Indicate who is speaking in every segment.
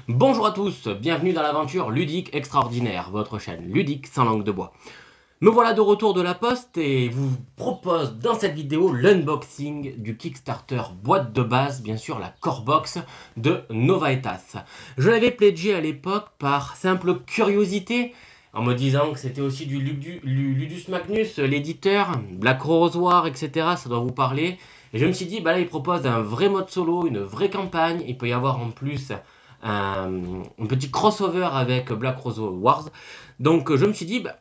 Speaker 1: Bonjour à tous, bienvenue dans l'aventure ludique extraordinaire, votre chaîne ludique sans langue de bois. Me voilà de retour de la poste et vous propose dans cette vidéo l'unboxing du Kickstarter boîte de base, bien sûr la Core Box de Novaetas. Je l'avais pledgé à l'époque par simple curiosité, en me disant que c'était aussi du Ludus Magnus, l'éditeur, Black Rose War, etc. Ça doit vous parler. Et je me suis dit, bah là il propose un vrai mode solo, une vraie campagne, il peut y avoir en plus un petit crossover avec Black Rose Wars. Donc je me suis dit, bah,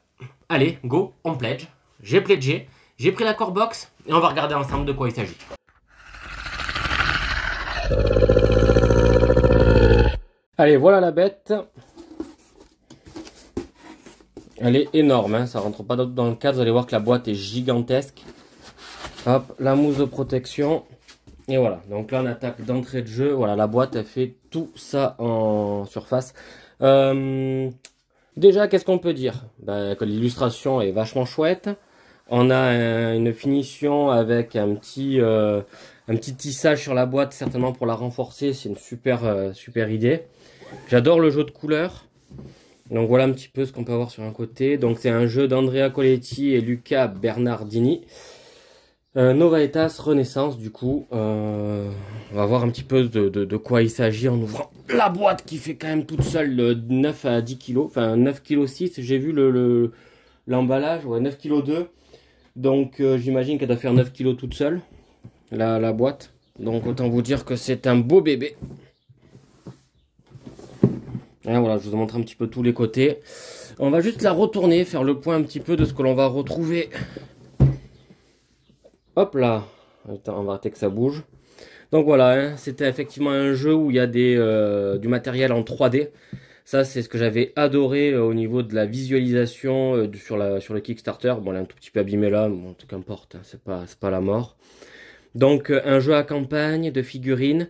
Speaker 1: allez, go, on pledge. J'ai pledgé, j'ai pris la core box et on va regarder ensemble de quoi il s'agit. Allez, voilà la bête. Elle est énorme, hein, ça rentre pas dans le cadre. Vous allez voir que la boîte est gigantesque. Hop, la mousse de protection. Et voilà, donc là on attaque d'entrée de jeu. Voilà, la boîte elle fait tout ça en surface. Déjà, qu'est-ce qu'on peut dire? Que l'illustration est vachement chouette. On a une finition avec un petit tissage sur la boîte, certainement pour la renforcer. C'est une super idée. J'adore le jeu de couleurs. Donc voilà un petit peu ce qu'on peut avoir sur un côté. Donc c'est un jeu d'Andrea Coletti et Luca Bernardini. Novaetas Renaissance, du coup, on va voir un petit peu de quoi il s'agit en ouvrant la boîte qui fait quand même toute seule 9 à 10 kg, enfin 9 kg 6, j'ai vu l'emballage, ouais, 9 kg 2, donc j'imagine qu'elle doit faire 9 kg toute seule, la boîte, donc autant vous dire que c'est un beau bébé. Et voilà, je vous montre un petit peu tous les côtés. On va juste la retourner, faire le point un petit peu de ce que l'on va retrouver. Hop là, attends, on va arrêter que ça bouge. Donc voilà, hein, c'était effectivement un jeu où il y a du matériel en 3D. Ça, c'est ce que j'avais adoré au niveau de la visualisation sur le Kickstarter. Bon, elle est un tout petit peu abîmée là, bon, tout qu'importe, hein, c'est pas la mort. Donc un jeu à campagne de figurines,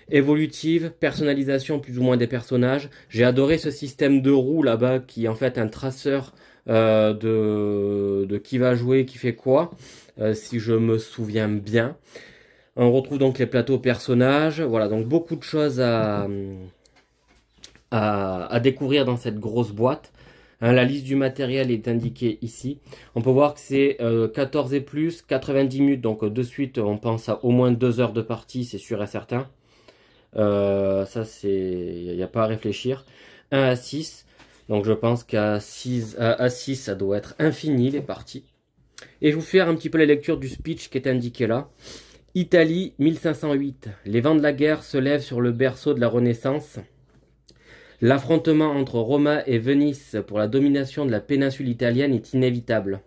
Speaker 1: évolutive, personnalisation plus ou moins des personnages. J'ai adoré ce système de roues là-bas qui est en fait un traceur de qui va jouer, qui fait quoi, si je me souviens bien. On retrouve donc les plateaux personnages. Voilà, donc beaucoup de choses à découvrir dans cette grosse boîte. Hein, la liste du matériel est indiquée ici. On peut voir que c'est 14 et plus, 90 minutes. Donc de suite, on pense à au moins 2 heures de partie, c'est sûr et certain. Ça, il n'y a pas à réfléchir. 1 à 6. Donc je pense qu'à 6, ça doit être infini les parties. Et je vais vous faire un petit peu la lecture du speech qui est indiqué là. Italie 1508. Les vents de la guerre se lèvent sur le berceau de la Renaissance. L'affrontement entre Roma et Venise pour la domination de la péninsule italienne est inévitable.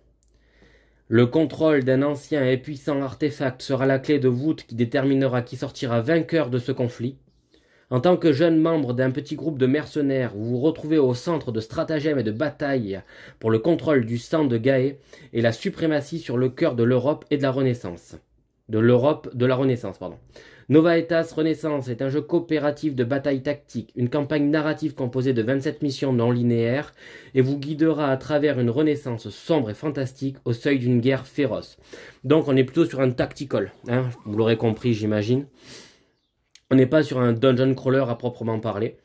Speaker 1: Le contrôle d'un ancien et puissant artefact sera la clé de voûte qui déterminera qui sortira vainqueur de ce conflit. En tant que jeune membre d'un petit groupe de mercenaires, vous vous retrouvez au centre de stratagèmes et de batailles pour le contrôle du sang de Gaë et la suprématie sur le cœur de l'Europe et de la Renaissance. Novaetas Renaissance est un jeu coopératif de bataille tactique, une campagne narrative composée de 27 missions non linéaires et vous guidera à travers une renaissance sombre et fantastique au seuil d'une guerre féroce. Donc on est plutôt sur un tactical, hein, vous l'aurez compris j'imagine. On n'est pas sur un dungeon crawler à proprement parler.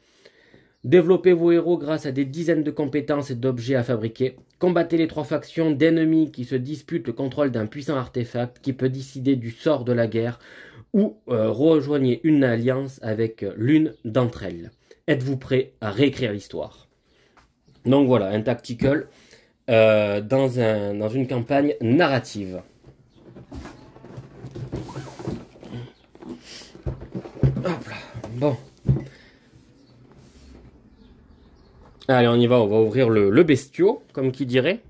Speaker 1: Développez vos héros grâce à des dizaines de compétences et d'objets à fabriquer. Combattez les 3 factions d'ennemis qui se disputent le contrôle d'un puissant artefact qui peut décider du sort de la guerre ou rejoignez une alliance avec l'une d'entre elles. Êtes-vous prêt à réécrire l'histoire? Donc voilà, un tactical dans une campagne narrative. Hop là, bon. Allez, on y va, on va ouvrir le bestiau, comme qui dirait.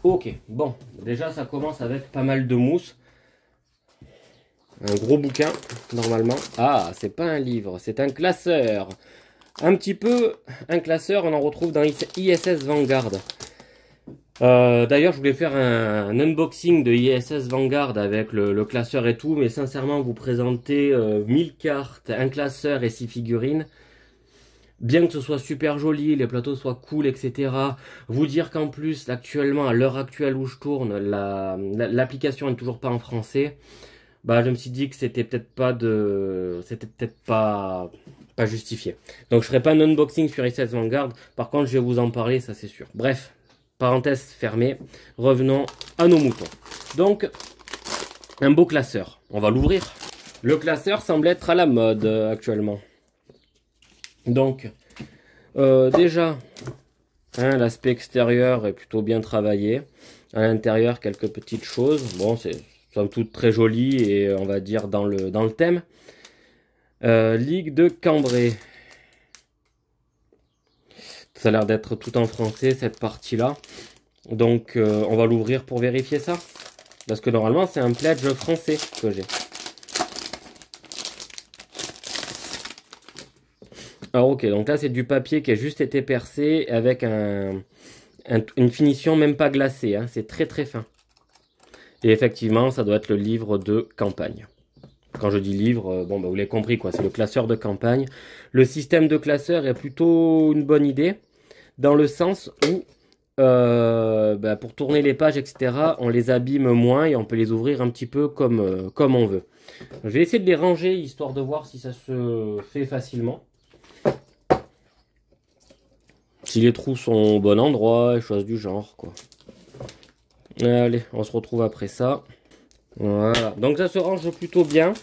Speaker 1: Ok, bon, déjà ça commence avec pas mal de mousse. Un gros bouquin, normalement. Ah, c'est pas un livre, c'est un classeur. Un petit peu, un classeur, on en retrouve dans ISS Vanguard. D'ailleurs, je voulais faire un unboxing de ISS Vanguard avec le classeur et tout, mais sincèrement, vous présenter 1000 cartes, un classeur et 6 figurines. bien que ce soit super joli, les plateaux soient cool, etc. Vous dire qu'en plus, actuellement, à l'heure actuelle où je tourne, l'application est toujours pas en français. Bah, je me suis dit que c'était peut-être pas justifié. Donc, je ferai pas un unboxing sur Aces Vanguard. Par contre, je vais vous en parler, ça c'est sûr. Bref, parenthèse fermée. Revenons à nos moutons. Donc, un beau classeur. On va l'ouvrir. Le classeur semble être à la mode actuellement. Donc, déjà, hein, l'aspect extérieur est plutôt bien travaillé. À l'intérieur, quelques petites choses. Bon, c'est somme toute très joli et on va dire dans le thème. Ligue de Cambrai. Ça a l'air d'être tout en français cette partie-là. Donc on va l'ouvrir pour vérifier ça. Parce que normalement c'est un pledge français que j'ai. Alors ok, donc là c'est du papier qui a juste été percé avec une finition même pas glacée. Hein. C'est très très fin. Et effectivement, ça doit être le livre de campagne. Quand je dis livre, bon, bah, vous l'avez compris, quoi. C'est le classeur de campagne. Le système de classeur est plutôt une bonne idée, dans le sens où, bah, pour tourner les pages, etc., on les abîme moins et on peut les ouvrir un petit peu comme on veut. Je vais essayer de les ranger, histoire de voir si ça se fait facilement. Si les trous sont au bon endroit, et choses du genre, quoi. Allez, on se retrouve après ça. Voilà, donc ça se range plutôt bien.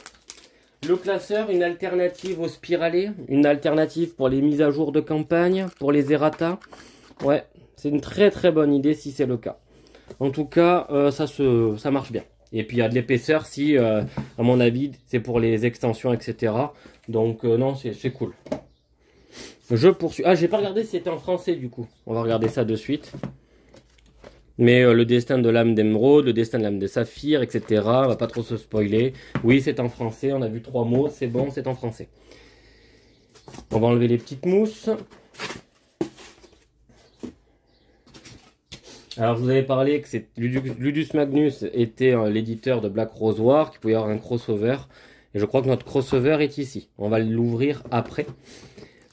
Speaker 1: Le classeur, une alternative au spiralé, une alternative pour les mises à jour de campagne, pour les errata. Ouais, c'est une très très bonne idée si c'est le cas. En tout cas, ça marche bien. Et puis il y a de l'épaisseur si, à mon avis, c'est pour les extensions, etc. Donc non, c'est cool. Je poursuis. Ah, j'ai pas regardé si c'était en français du coup. On va regarder ça de suite. Mais le destin de l'âme d'émeraude, le destin de l'âme de saphir, etc. On va pas trop se spoiler. Oui, c'est en français. On a vu 3 mots. C'est bon, c'est en français. On va enlever les petites mousses. Alors, je vous avais parlé que Ludus Magnus était l'éditeur de Black Rose War, qu'il pouvait y avoir un crossover. Et je crois que notre crossover est ici. On va l'ouvrir après.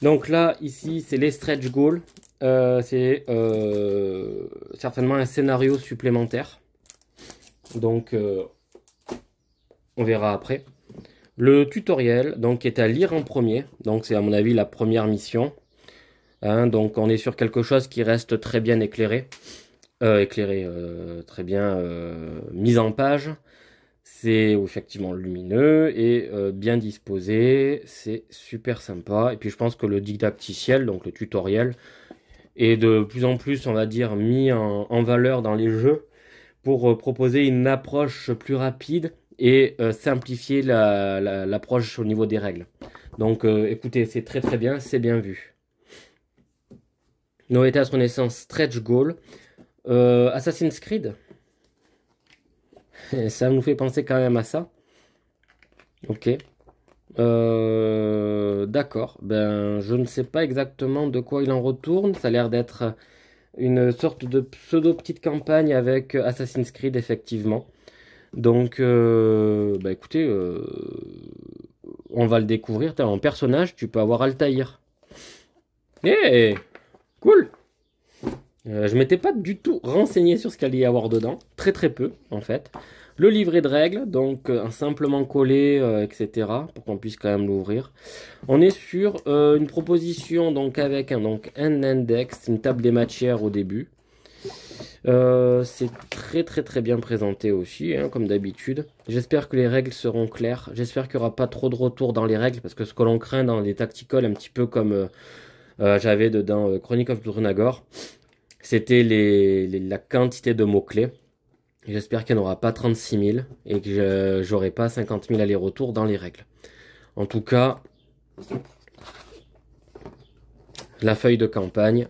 Speaker 1: Donc là, ici, c'est les stretch goals. C'est certainement un scénario supplémentaire. Donc, on verra après. Le tutoriel, donc, est à lire en premier. Donc, c'est à mon avis la première mission. Hein, donc, on est sur quelque chose qui reste très bien éclairé. Très bien mis en page. C'est effectivement lumineux et bien disposé. C'est super sympa. Et puis, je pense que le didacticiel, donc le tutoriel, et de plus en plus, on va dire, mis en valeur dans les jeux pour proposer une approche plus rapide et simplifier l'approche au niveau des règles. Donc écoutez, c'est très très bien, c'est bien vu. Novetas Renaissance Stretch Goal. Assassin's Creed. Et ça nous fait penser quand même à ça. Ok. D'accord, ben je ne sais pas exactement de quoi il en retourne. Ça a l'air d'être une sorte de pseudo petite campagne avec Assassin's Creed effectivement. Donc bah écoutez, on va le découvrir. En personnage, tu peux avoir Altaïr. Eh, cool. Je m'étais pas du tout renseigné sur ce qu'il allait y avoir dedans, très très peu en fait. Le livret de règles, donc simplement collé, etc. pour qu'on puisse quand même l'ouvrir. On est sur une proposition donc avec un index, une table des matières au début. C'est très très très bien présenté aussi, hein, comme d'habitude. J'espère que les règles seront claires. J'espère qu'il n'y aura pas trop de retours dans les règles, parce que ce que l'on craint dans les tacticals, un petit peu comme j'avais dedans Chronicle of Drunagor, c'était la quantité de mots-clés. J'espère qu'il n'y en aura pas 36 000 et que j'aurai pas 50 000 allers-retours dans les règles. En tout cas, la feuille de campagne,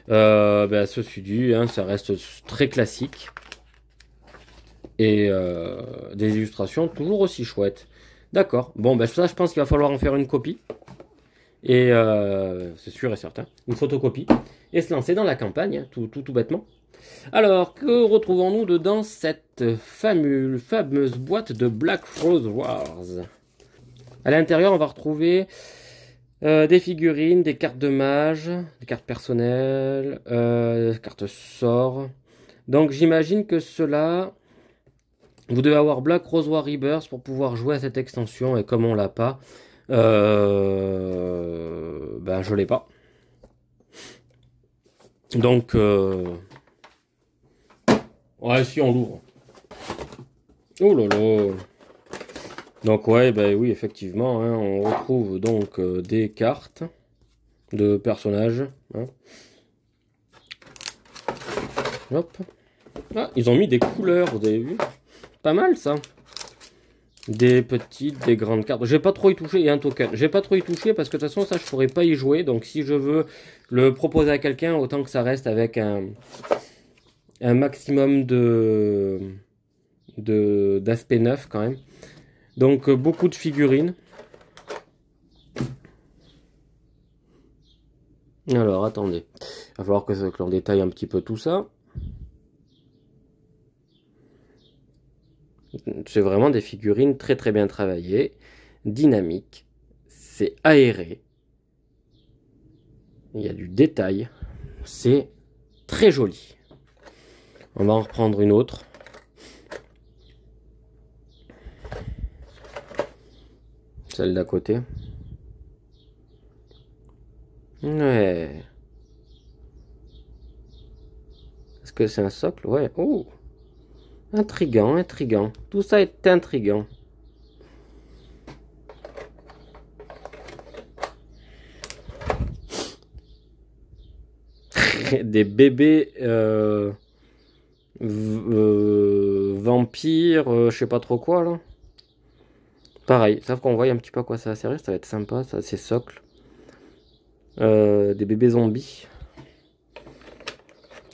Speaker 1: ceci dit, hein, ça reste très classique. Et des illustrations toujours aussi chouettes. D'accord, bon, ben ça je pense qu'il va falloir en faire une copie. Et c'est sûr et certain, une photocopie. Et se lancer dans la campagne, hein, tout bêtement. Alors, que retrouvons-nous dedans cette fameuse boîte de Black Rose Wars? À l'intérieur, on va retrouver Des figurines, des cartes de mage, des cartes personnelles, cartes sort. Donc j'imagine que cela, vous devez avoir Black Rose War Rebirth pour pouvoir jouer à cette extension. Et comme on l'a pas, ben je l'ai pas. Donc, ouais, si on l'ouvre. Oh là là. Donc ouais, ben oui, effectivement, hein, on retrouve donc des cartes de personnages. Hein. Hop. Ah, ils ont mis des couleurs, vous avez vu? Pas mal ça. Des petites, des grandes cartes. J'ai pas trop y touché et un token. J'ai pas trop y touché parce que de toute façon ça je pourrais pas y jouer. Donc si je veux le proposer à quelqu'un, autant que ça reste avec un maximum d'aspect neuf quand même. Donc beaucoup de figurines. Alors attendez. Il va falloir que l'on détaille un petit peu tout ça. C'est vraiment des figurines très très bien travaillées, dynamiques, c'est aéré, il y a du détail, c'est très joli. On va en reprendre une autre. Celle d'à côté. Ouais. Est-ce que c'est un socle? Ouais. Oh. Intriguant, intriguant. Tout ça est intriguant. Des bébés vampires, je sais pas trop quoi là. Pareil, sauf qu'on voit un petit peu à quoi ça va servir, ça va être sympa, ça, c'est socle. Des bébés zombies.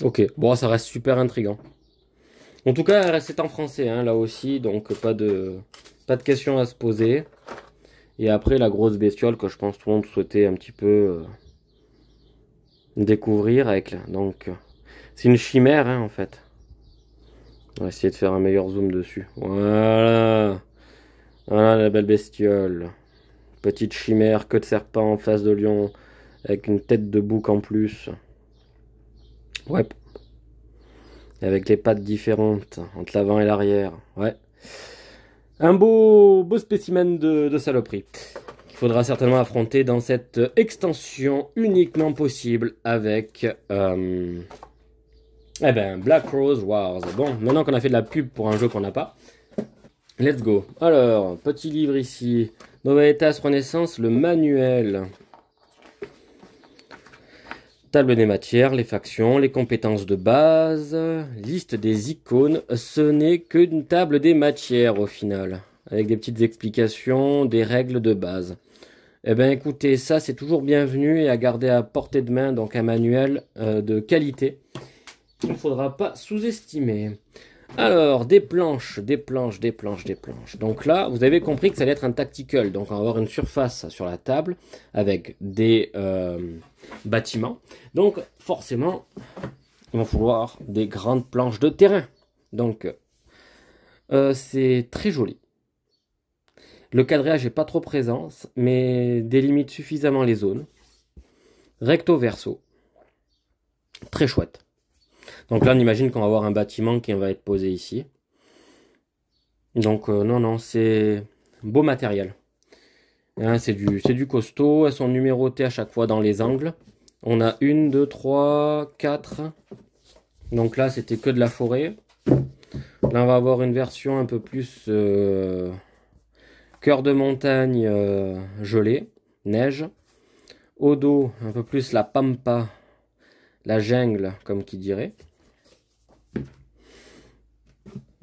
Speaker 1: Ok, bon, ça reste super intriguant. En tout cas, c'est en français, hein, là aussi, donc pas de questions à se poser. Et après, la grosse bestiole que je pense tout le monde souhaitait un petit peu découvrir avec là. Donc, c'est une chimère, hein, en fait. On va essayer de faire un meilleur zoom dessus. Voilà. Voilà la belle bestiole. Petite chimère, queue de serpent en face de lion, avec une tête de bouc en plus. Ouais. Avec les pattes différentes, entre l'avant et l'arrière. Ouais. Un beau spécimen de saloperie. Qu'il faudra certainement affronter dans cette extension uniquement possible avec eh ben, Black Rose Wars. Bon, maintenant qu'on a fait de la pub pour un jeu qu'on n'a pas, let's go. Alors, petit livre ici. Novetas Renaissance, le manuel. Table des matières, les factions, les compétences de base, liste des icônes. Ce n'est qu'une table des matières au final. Avec des petites explications, des règles de base. Eh bien écoutez, ça c'est toujours bienvenu et à garder à portée de main, donc un manuel de qualité. Il ne faudra pas sous-estimer. Alors, des planches. Donc là, vous avez compris que ça allait être un tactical. Donc on va avoir une surface sur la table avec des bâtiments. Donc forcément, il va falloir des grandes planches de terrain. Donc c'est très joli. Le cadrage n'est pas trop présent, mais délimite suffisamment les zones. Recto verso. Très chouette. Donc là, on imagine qu'on va avoir un bâtiment qui va être posé ici. Donc non, c'est beau matériel. Hein, c'est du costaud. Elles sont numérotées à chaque fois dans les angles. On a 1, 2, 3, 4. Donc là, c'était que de la forêt. Là, on va avoir une version un peu plus cœur de montagne gelé, neige. Au dos, un peu plus la pampa, la jungle, comme qui dirait.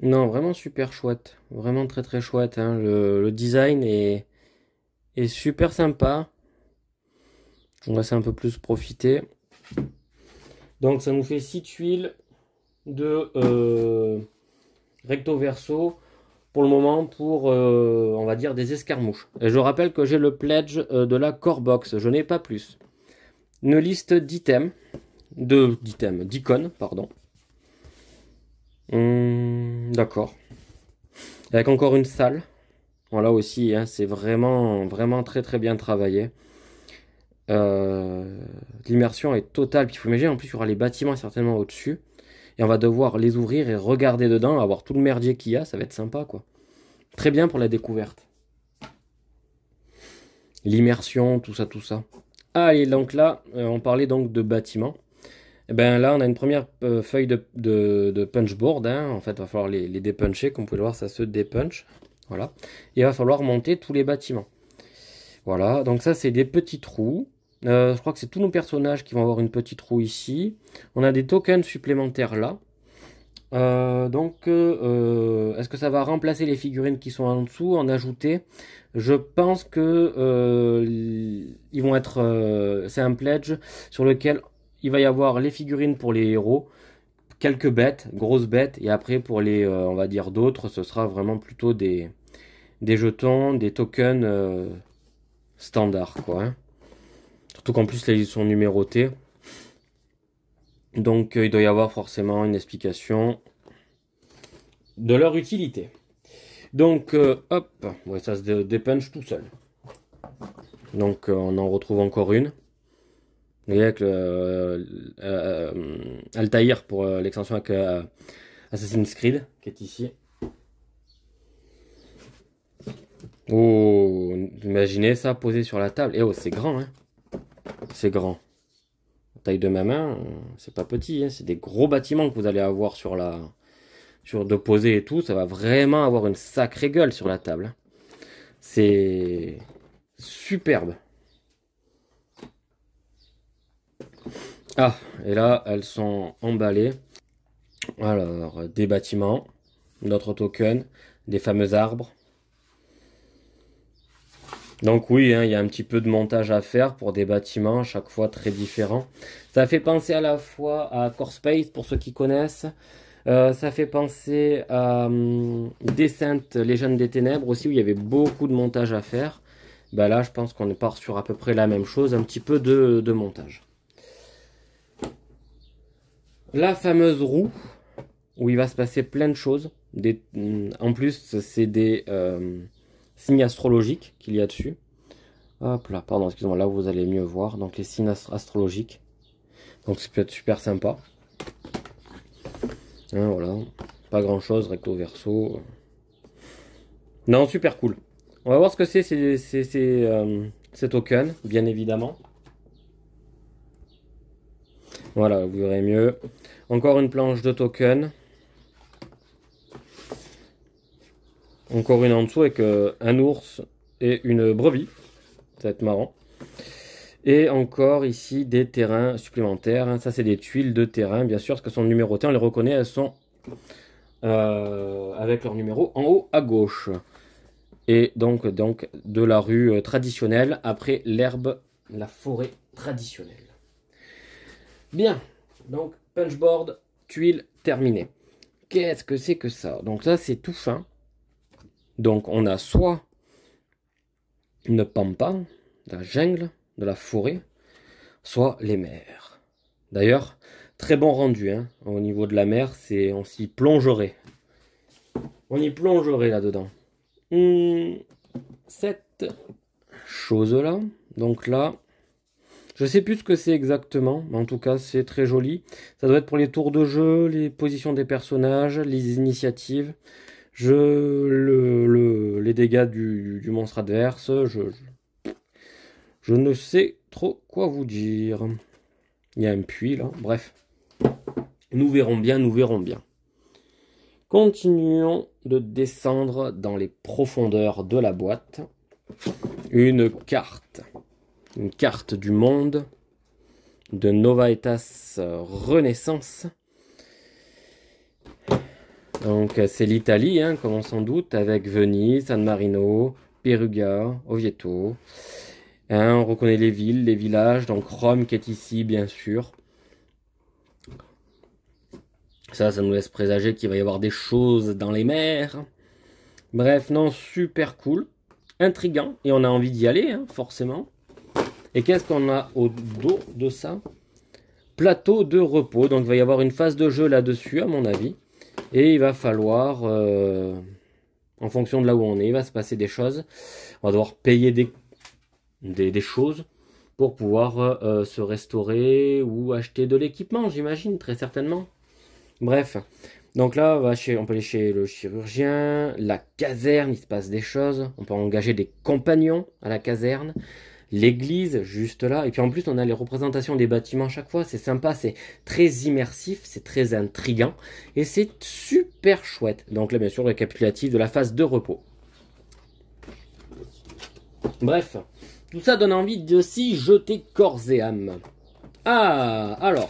Speaker 1: Non, vraiment super chouette. Vraiment très très chouette. Hein. Le design est super sympa. On va laisser un peu plus profiter. Donc ça nous fait 6 tuiles de recto verso pour le moment pour on va dire des escarmouches. Et je rappelle que j'ai le pledge de la core box. Je n'ai pas plus. Une liste d'items. D'icônes, pardon. D'accord. Avec encore une salle. Voilà aussi, hein, c'est vraiment très très bien travaillé. l'immersion est totale. Puis il faut imaginer, en plus, il y aura les bâtiments certainement au-dessus. Et on va devoir les ouvrir et regarder dedans, avoir tout le merdier qu'il y a. Ça va être sympa, quoi. Très bien pour la découverte. L'immersion, tout ça, tout ça. Allez, donc là, on parlait donc de bâtiments. Et ben là, on a une première feuille de punchboard. Hein. En fait, il va falloir les dépuncher. Comme vous pouvez le voir, ça se dépunch. Voilà. Et il va falloir monter tous les bâtiments. Voilà, donc ça, c'est des petits trous. Je crois que c'est tous nos personnages qui vont avoir une petite roue ici. On a des tokens supplémentaires là. Est-ce que ça va remplacer les figurines qui sont en dessous, en ajouter? Je pense que ils vont être. C'est un pledge sur lequel il va y avoir les figurines pour les héros, quelques bêtes, grosses bêtes, et après pour les, on va dire d'autres, ce sera vraiment plutôt des jetons, des tokens standards, quoi. Hein. Surtout qu'en plus là ils sont numérotés. Donc il doit y avoir forcément une explication de leur utilité. Donc hop, ouais, ça se dépunch tout seul. Donc on en retrouve encore une. Vous voyez avec Altaïr pour l'extension avec Assassin's Creed qui est ici. Oh, imaginez ça posé sur la table. Et oh, c'est grand, hein. C'est grand. Taille de ma main, c'est pas petit, hein. C'est des gros bâtiments que vous allez avoir sur de poser et tout. Ça va vraiment avoir une sacrée gueule sur la table. Hein. C'est superbe. Ah, et là, elles sont emballées. Alors, des bâtiments, d'autres tokens, des fameux arbres. Donc oui, hein, il y a un petit peu de montage à faire pour des bâtiments, à chaque fois très différents. Ça fait penser à la fois à Core Space, pour ceux qui connaissent. Ça fait penser à Descent, Légende des Ténèbres aussi, où il y avait beaucoup de montage à faire. Bah là, je pense qu'on part sur à peu près la même chose, un petit peu de montage. La fameuse roue, où il va se passer plein de choses. En plus, c'est des signes astrologiques qu'il y a dessus. Hop là, pardon, excusez-moi, là vous allez mieux voir. Donc les signes astrologiques. Donc c'est peut-être super sympa. Hein, voilà, pas grand chose, recto verso. Non, super cool. On va voir ce que c'est ces tokens, bien évidemment. Voilà, vous verrez mieux. Encore une planche de tokens. Encore une en dessous avec un ours et une brebis. Ça va être marrant. Et encore ici des terrains supplémentaires. Ça, c'est des tuiles de terrain, bien sûr, parce qu'elles sont numérotées. On les reconnaît, elles sont avec leur numéro en haut à gauche. Et donc de la rue traditionnelle après l'herbe, la forêt traditionnelle. Bien, donc punchboard, tuiles terminées. Qu'est-ce que c'est que ça? Donc là, c'est tout fin. Donc on a soit une pampa, de la jungle, de la forêt, soit les mers. D'ailleurs, très bon rendu, hein. Au niveau de la mer, on s'y plongerait. On y plongerait là-dedans. Cette chose-là, donc là, je sais plus ce que c'est exactement, mais en tout cas, c'est très joli. Ça doit être pour les tours de jeu, les positions des personnages, les initiatives. Les dégâts du monstre adverse, je ne sais trop quoi vous dire. Il y a un puits là, bref. Nous verrons bien, nous verrons bien. Continuons de descendre dans les profondeurs de la boîte. Une carte du monde de Novaetas Renaissance. Donc c'est l'Italie, hein, comme on s'en doute, avec Venise, San Marino, Perugia, Oviedo. Hein, on reconnaît les villes, les villages, donc Rome qui est ici, bien sûr. Ça nous laisse présager qu'il va y avoir des choses dans les mers. Bref, non, super cool, intriguant, et on a envie d'y aller, hein, forcément. Et qu'est-ce qu'on a au dos de ça? Plateau de repos, donc il va y avoir une phase de jeu là-dessus, à mon avis. Et il va falloir, en fonction de là où on est, il va se passer des choses. On va devoir payer des choses pour pouvoir se restaurer ou acheter de l'équipement, j'imagine, très certainement. Bref, donc là, on peut aller chez le chirurgien, la caserne, il se passe des choses. On peut engager des compagnons à la caserne. L'église, juste là. Et puis en plus, on a les représentations des bâtiments chaque fois. C'est sympa, c'est très immersif, c'est très intriguant. Et c'est super chouette. Donc là, bien sûr, le récapitulatif de la phase de repos. Bref, tout ça donne envie de s'y jeter corps et âme. Ah, alors...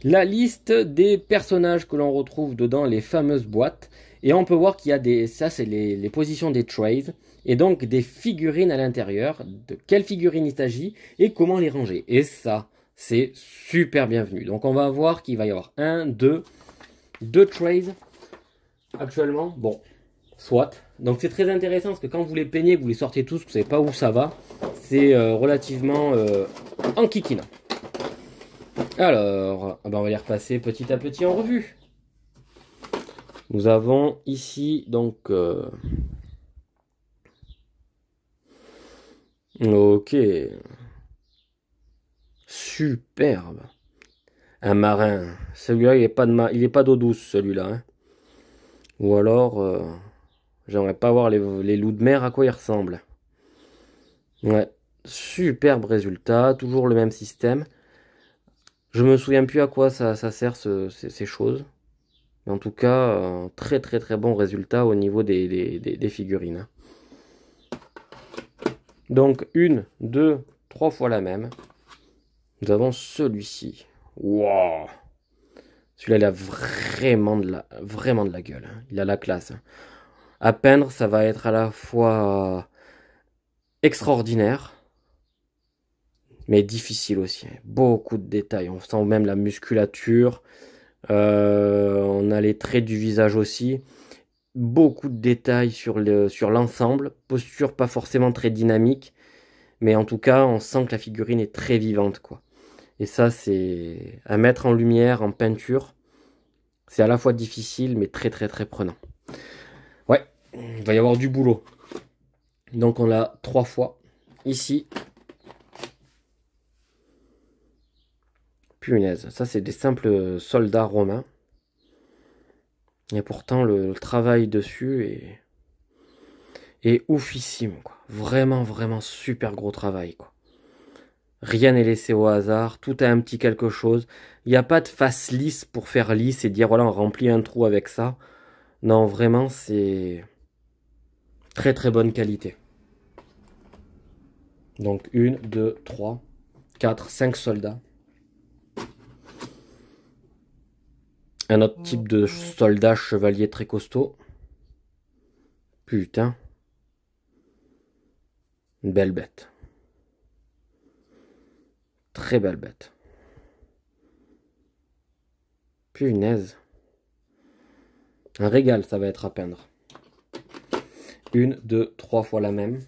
Speaker 1: la liste des personnages que l'on retrouve dedans les fameuses boîtes. Et on peut voir qu'il y a des... ça, c'est les positions des trays. Et donc des figurines à l'intérieur. De quelles figurines il s'agit et comment les ranger. Et ça, c'est super bienvenu. Donc on va voir qu'il va y avoir deux trays actuellement. Bon, soit. Donc c'est très intéressant parce que quand vous les peignez, que vous les sortez tous, vous ne savez pas où ça va. C'est relativement enquiquinant. Alors, on va les repasser petit à petit en revue. Nous avons ici donc... ok. Superbe. Un marin. Celui-là, il n'est pas d'eau douce, celui-là. Hein. Ou alors, j'aimerais pas voir les loups de mer à quoi ils ressemblent. Ouais. Superbe résultat. Toujours le même système. Je me souviens plus à quoi ça sert ces choses. Mais en tout cas, très très très bon résultat au niveau des figurines. Donc 1, 2, 3 fois la même. Nous avons celui-ci. Wow. Celui-là, il a vraiment de la gueule. Hein. Il a la classe. À peindre, ça va être à la fois extraordinaire, mais difficile aussi. Hein. Beaucoup de détails. On sent même la musculature. On a les traits du visage aussi. Beaucoup de détails sur l'ensemble. Posture pas forcément très dynamique. Mais en tout cas, on sent que la figurine est très vivante, quoi. Et ça, c'est à mettre en lumière, en peinture. C'est à la fois difficile, mais très très très prenant. Ouais, il va y avoir du boulot. Donc on l'a 3 fois. Ici. Punaise, ça c'est des simples soldats romains. Et pourtant le travail dessus est oufissime, quoi. Vraiment, vraiment super gros travail, quoi. Rien n'est laissé au hasard, tout a un petit quelque chose. Il n'y a pas de face lisse pour faire lisse et dire voilà on remplit un trou avec ça. Non, vraiment c'est très très bonne qualité. Donc 1, 2, 3, 4, 5 soldats. Un autre type de soldat chevalier très costaud. Putain. Une belle bête. Très belle bête. Punaise. Un régal, ça va être à peindre. 1, 2, 3 fois la même.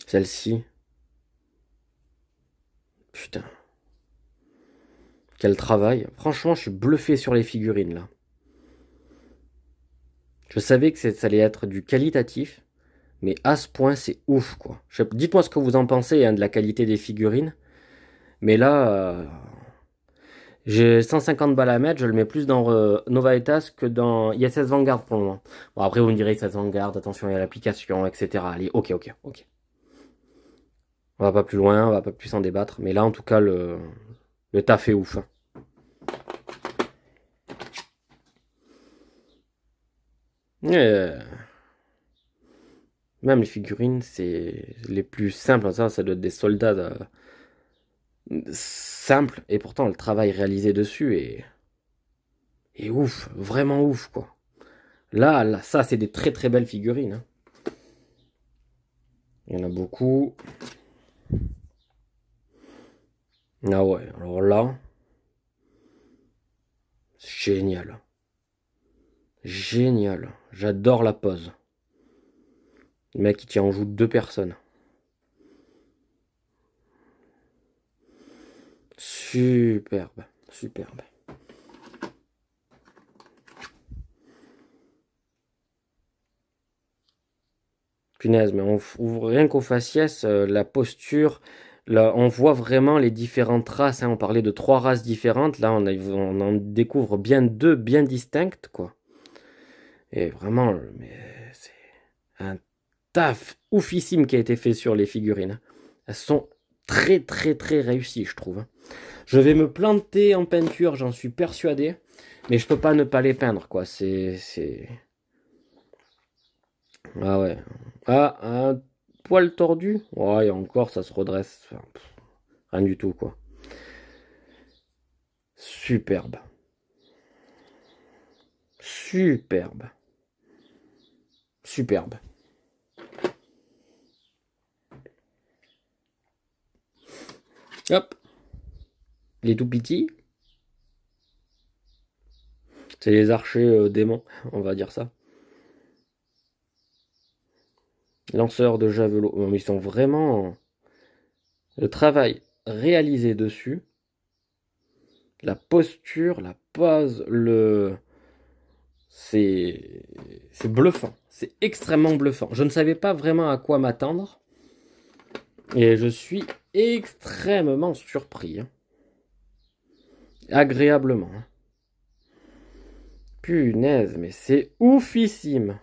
Speaker 1: Celle-ci. Putain. Quel travail. Franchement, je suis bluffé sur les figurines, là. Je savais que ça allait être du qualitatif. Mais à ce point, c'est ouf, quoi. Dites-moi ce que vous en pensez, hein, de la qualité des figurines. Mais là... j'ai 150 balles à mettre, je le mets plus dans Nova Etas que dans ISS Vanguard pour le moment. Bon, après, vous me direz ISS Vanguard, attention, il y a l'application, etc. Allez, ok. On va pas plus loin, on va pas plus s'en débattre. Mais là, en tout cas, le taf est ouf. Hein. Même les figurines, c'est les plus simples. Ça doit être des soldats simples. Et pourtant, le travail réalisé dessus est ouf. Vraiment ouf, quoi. Là, ça, c'est des très très belles figurines. Hein. Il y en a beaucoup. Ah ouais, alors là, génial. Génial. J'adore la pose. Le mec, il tient en joue 2 personnes. Superbe. punaise, mais rien qu'au faciès, la posture, là, on voit vraiment les différentes races, hein. On parlait de 3 races différentes, là on en découvre bien 2 bien distinctes, quoi. Et vraiment, mais c'est un taf oufissime qui a été fait sur les figurines. Elles sont très très très réussies, je trouve. Je vais me planter en peinture, j'en suis persuadé, mais je peux pas ne pas les peindre, quoi. Ah ouais. Ah, un poil tordu? Ouais, et encore, ça se redresse. Enfin, rien du tout, quoi. Superbe. Superbe. Superbe. Hop. Les tout petits. C'est les archers démons, on va dire ça. Lanceurs de javelot. Ils sont vraiment... Le travail réalisé dessus. La posture, la pose, C'est bluffant. C'est extrêmement bluffant. Je ne savais pas vraiment à quoi m'attendre. Et je suis extrêmement surpris, hein. Agréablement, hein. Punaise, mais c'est oufissime.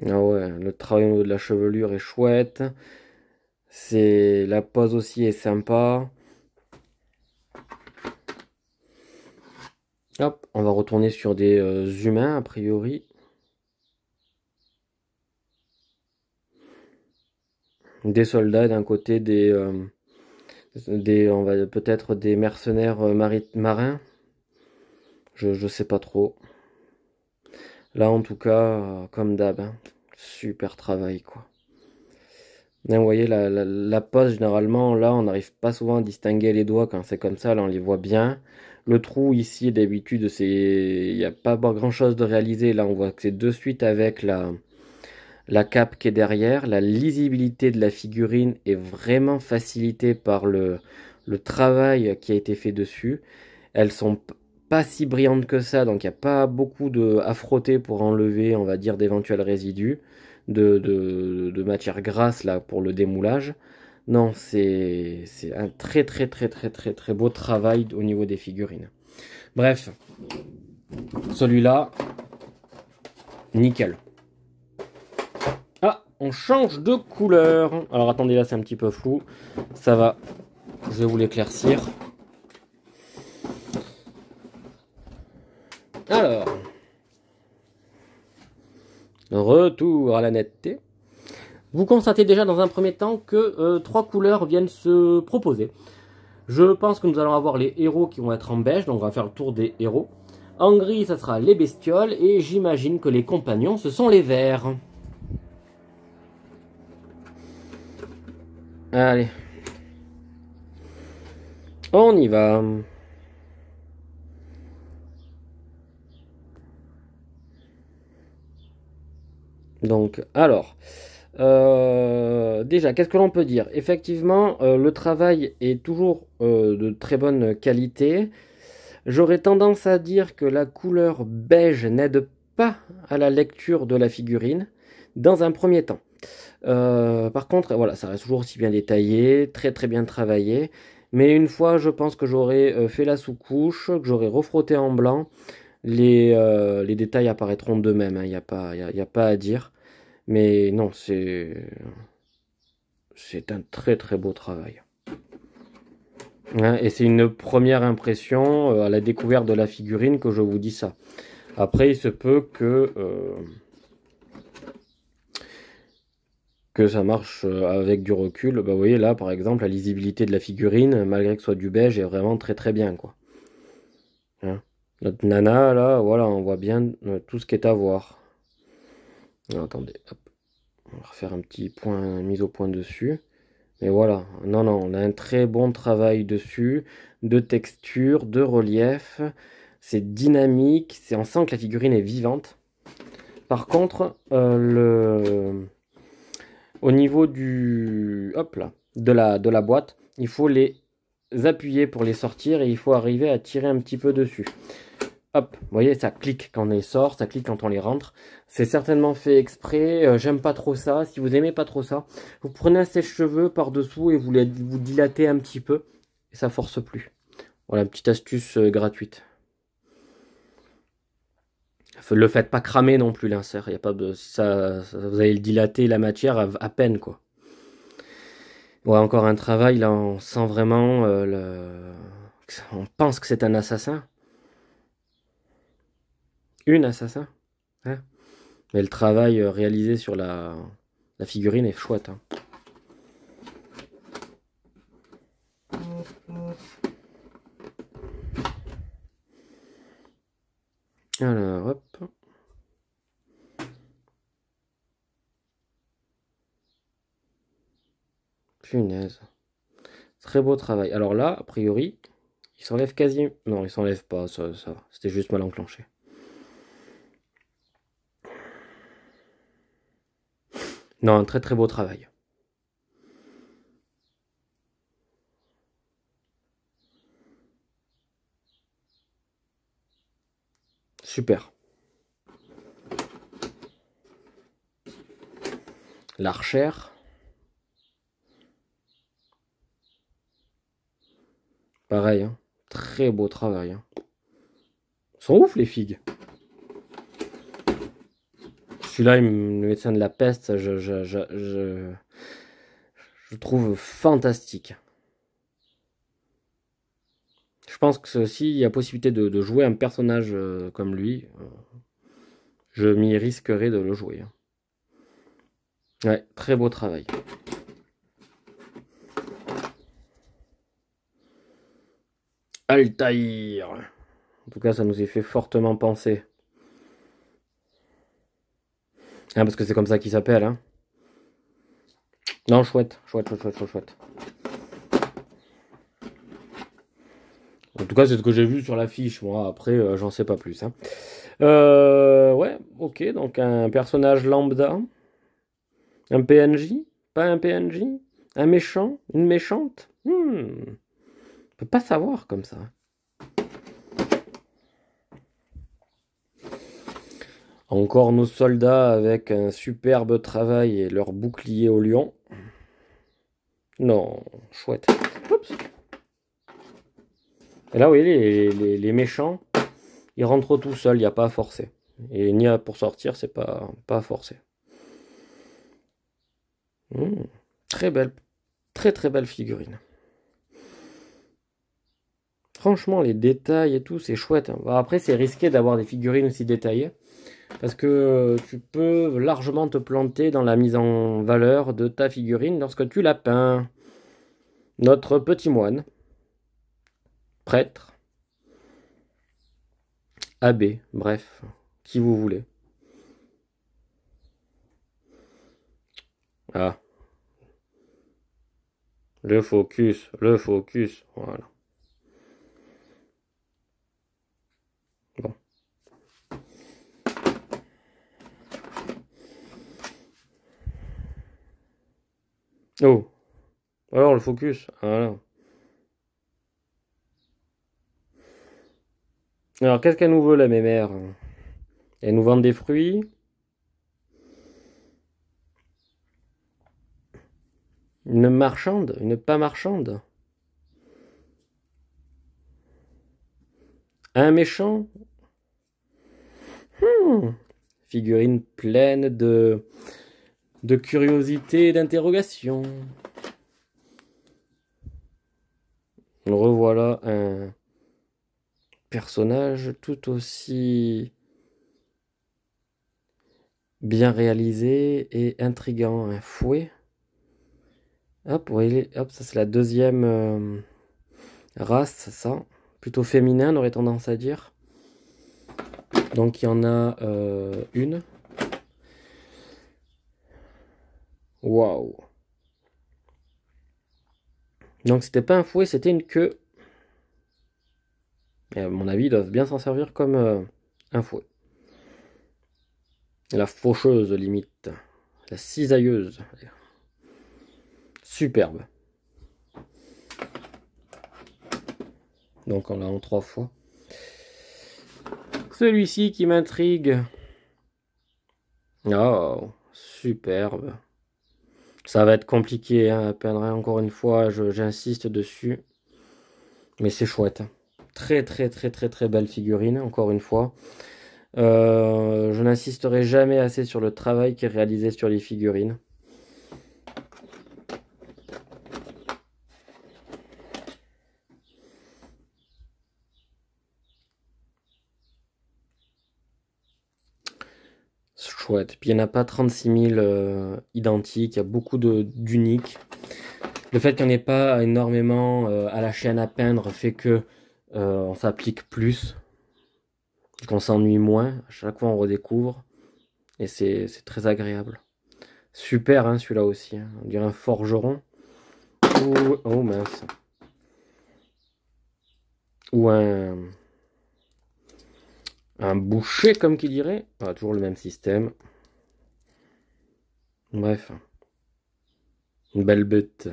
Speaker 1: Ah ouais, le travail au niveau de la chevelure est chouette. La pose aussi est sympa. Hop, on va retourner sur des humains a priori. Des soldats d'un côté, on va peut-être des mercenaires marins. Je sais pas trop. Là en tout cas, comme d'hab, hein, super travail quoi. Là, vous voyez la pose généralement, là on n'arrive pas souvent à distinguer les doigts quand c'est comme ça, là on les voit bien. Le trou ici d'habitude il n'y a pas grand chose de réalisé, là on voit que c'est de suite avec la cape qui est derrière. La lisibilité de la figurine est vraiment facilitée par le travail qui a été fait dessus. Elles sont pas si brillantes que ça, donc il n'y a pas beaucoup à frotter pour enlever, on va dire, d'éventuels résidus de matière grasse là pour le démoulage. Non, c'est un très très très très très très beau travail au niveau des figurines. Bref, celui-là, nickel. Ah, on change de couleur. Alors attendez, là c'est un petit peu flou. Ça va, je vais vous l'éclaircir. Alors, retour à la netteté. Vous constatez déjà dans un premier temps que 3 couleurs viennent se proposer. Je pense que nous allons avoir les héros qui vont être en beige, donc on va faire le tour des héros. En gris, ça sera les bestioles, et j'imagine que les compagnons, ce sont les verts. Allez. On y va. Donc, alors, déjà, qu'est-ce que l'on peut dire? Effectivement, le travail est toujours de très bonne qualité. J'aurais tendance à dire que la couleur beige n'aide pas à la lecture de la figurine, dans un premier temps. Par contre, voilà, ça reste toujours aussi bien détaillé, très très bien travaillé. Mais une fois, je pense que j'aurais fait la sous-couche, que j'aurais refrotté en blanc, les détails apparaîtront d'eux-mêmes, hein, y a pas à dire. Mais non, c'est un très très beau travail. Hein, et c'est une première impression à la découverte de la figurine que je vous dis ça. Après, il se peut que ça marche avec du recul. Bah, vous voyez là, par exemple, la lisibilité de la figurine, malgré que ce soit du beige, est vraiment très très bien, quoi. Hein. Notre nana, là, voilà, on voit bien tout ce qui est à voir. Alors, attendez, hop. On va refaire un petit point, mise au point dessus. Mais voilà, non, non, on a un très bon travail dessus, de texture, de relief. C'est dynamique, on sent que la figurine est vivante. Par contre, au niveau hop là, de la boîte, il faut les appuyer pour les sortir et il faut arriver à tirer un petit peu dessus. Hop, vous voyez, ça clique quand on les sort, ça clique quand on les rentre. C'est certainement fait exprès, j'aime pas trop ça. Si vous aimez pas trop ça, vous prenez un sèche-cheveux par-dessous et vous dilatez un petit peu. Et ça force plus. Voilà, petite astuce gratuite. Le faites pas cramer non plus l'insert. Il y a pas de ça, vous allez le dilater la matière à peine quoi. Ouais, encore un travail là, on sent vraiment on pense que c'est un assassin. Une assassin. Hein, mais le travail réalisé sur la figurine est chouette. Hein. Alors, hop. Punaise. Très beau travail. Alors là, a priori, il s'enlève quasi... Non, il s'enlève pas, ça va. C'était juste mal enclenché. Non, un très très beau travail. Super. L'archère. Pareil, hein. Très beau travail. Hein. Ils sont ouf les figues. Celui-là, le médecin de la peste, je trouve fantastique. Je pense que s'il y a possibilité de jouer un personnage comme lui, je m'y risquerais de le jouer. Ouais, très beau travail. Altaïr. En tout cas, ça nous y fait fortement penser. Ah, parce que c'est comme ça qu'il s'appelle. Hein. Non, chouette. Chouette. En tout cas, c'est ce que j'ai vu sur l'affiche. Moi, après, j'en sais pas plus. Hein. Ouais, ok. Donc, un personnage lambda. Un PNJ. Pas un PNJ. Un méchant. Une méchante. On peut pas savoir comme ça. Encore nos soldats avec un superbe travail et leur bouclier au lion. Non, chouette. Oups. Et là, vous voyez, les méchants, ils rentrent tout seuls, il n'y a pas à forcer. Et ni à pour sortir, c'est pas à forcer. Très belle, très belle figurine. Franchement, les détails et tout, c'est chouette. Hein. Bon, après, c'est risqué d'avoir des figurines aussi détaillées. Parce que tu peux largement te planter dans la mise en valeur de ta figurine lorsque tu la peins. Notre petit moine, prêtre, abbé, bref, qui vous voulez. Ah. Le focus, voilà. Bon. Oh. Alors le focus, voilà. Alors qu'est-ce qu'elle nous veut la mémère? Elle nous vend des fruits. Une marchande, une pas marchande. Un méchant. Figurine pleine de curiosité et d'interrogation. Revoilà un personnage tout aussi bien réalisé et intriguant. Un fouet. Hop, hop, ça c'est la deuxième race, ça. Plutôt féminin, on aurait tendance à dire. Donc il y en a une. Waouh. Donc c'était pas un fouet, c'était une queue. Et à mon avis, ils doivent bien s'en servir comme un fouet. La faucheuse, limite. La cisailleuse. Superbe. Donc on l'a en 3 fois. Celui-ci qui m'intrigue. Oh, superbe. Ça va être compliqué hein, à peindre, hein. Encore une fois, j'insiste dessus. Mais c'est chouette. Très très très très très belle figurine, encore une fois. Je n'insisterai jamais assez sur le travail qui est réalisé sur les figurines. Chouette. Puis il n'y en a pas 36 000 identiques, il y a beaucoup d'uniques. Le fait qu'il n'y en ait pas énormément à la chaîne à peindre fait que on s'applique plus, qu'on s'ennuie moins. À chaque fois on redécouvre et c'est très agréable. Super hein, celui-là aussi, hein. On dirait un forgeron. Oh mince. Ou un boucher comme qui dirait. Ah, toujours le même système. Bref. Une belle bête.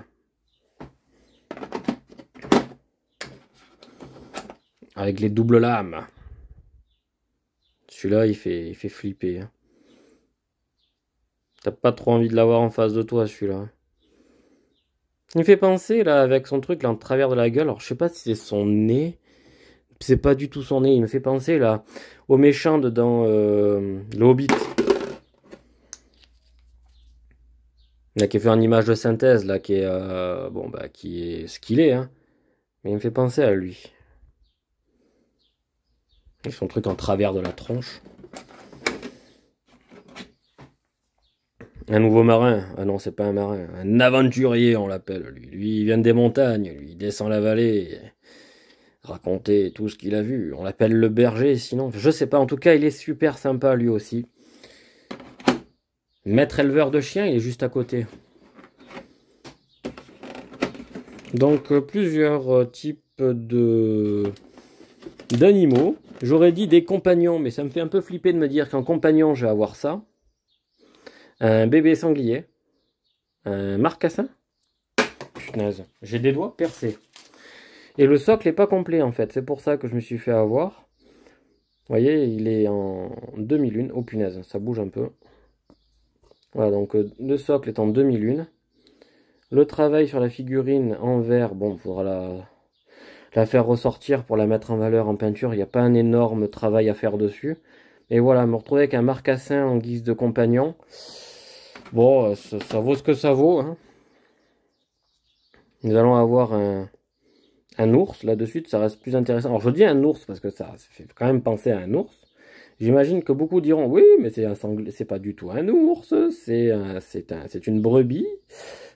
Speaker 1: Avec les doubles lames. Celui-là, il fait flipper. Hein. T'as pas trop envie de l'avoir en face de toi, celui-là. Il me fait penser, là, avec son truc, là, en travers de la gueule. Alors, je sais pas si c'est son nez. C'est pas du tout son nez. Il me fait penser, là, au méchant dans Le Hobbit. Là, qui est fait en image de synthèse, là, qui est, bon, bah, qui est ce qu'il est, hein. Mais il me fait penser à lui. Et son truc en travers de la tronche. Un nouveau marin. Ah non, c'est pas un marin. Un aventurier, on l'appelle, lui. Lui, il vient des montagnes. Lui, il descend la vallée. Raconter tout ce qu'il a vu. On l'appelle le berger, sinon. Je sais pas. En tout cas, il est super sympa, lui aussi. Maître éleveur de chiens, il est juste à côté. Donc, plusieurs types d'animaux. J'aurais dit des compagnons, mais ça me fait un peu flipper de me dire qu'en compagnon, je vais avoir ça. Un bébé sanglier. Un marcassin. Punaise, j'ai des doigts percés. Et le socle n'est pas complet en fait. C'est pour ça que je me suis fait avoir. Vous voyez, il est en demi-lune. Oh punaise, ça bouge un peu. Voilà, donc le socle est en demi-lune. Le travail sur la figurine en verre, bon, il faudra la faire ressortir pour la mettre en valeur en peinture. Il n'y a pas un énorme travail à faire dessus. Et voilà, me retrouver avec un marcassin en guise de compagnon. Bon, ça vaut ce que ça vaut. Hein. Nous allons avoir un ours. Là, de suite, ça reste plus intéressant. Alors, je dis un ours parce que ça fait quand même penser à un ours. J'imagine que beaucoup diront, oui, mais c'est un sanglier, c'est pas du tout un ours, c'est une brebis.